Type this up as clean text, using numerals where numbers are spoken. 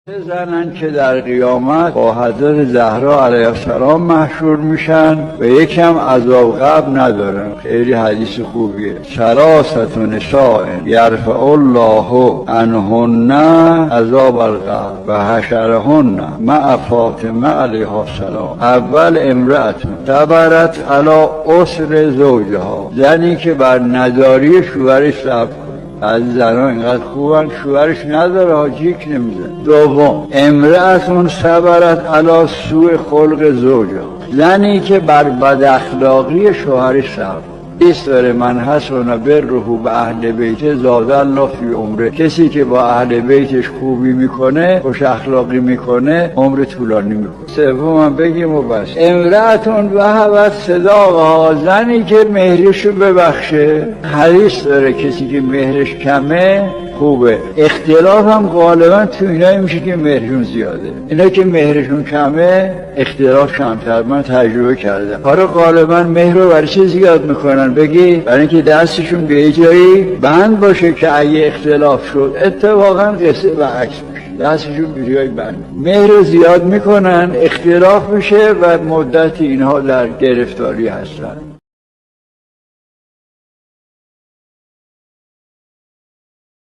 زنن که در قیامت با حضرت زهرا علیه السلام محشور میشن و یکم عذاب قبر ندارن. خیلی حدیث خوبیه. ثلاثة نساء یرفع الله عنهن عذاب القبر و حشرهن مع فاطمه علیها السلام. اول امرأة صبرت علی عسر زوجها، زنی که بر نداری شوهرش صبر کنه. از زنها اینقدر خوبن شوهرش نداره حاجیک نمیزن. دوم امرأتون صبرت علی سوء خلق زوجها، زنی که بر بد اخلاقی شوهرش صبر. حدیث داره من حسن بره به اهل بیت زاد الله فی عمره، کسی که با اهل بیتش خوبی میکنه، خوش اخلاقی میکنه، عمر طولانی میکنه. سوم بگیم و بس. امرأتون وهبت صداقها، زنی که مهرشو ببخشه. حدیث داره کسی که مهرش کمه خوبه. اختلاف هم غالبا تو اینایی میشه که مهرشون زیاده. اینا که مهرشون کمه اختلاف کمتر. من تجربه کردم. کارو غالبا مهر رو برای چه زیاد میکنن بگی؟ برای اینکه دستشون به یه جایی بند باشه که اگه اختلاف شد اتفاقا قصه برعکس میشه، دستشون به جایی بند. مهر رو زیاد میکنن، اختلاف میشه و مدت اینها در گرفتاری هستن.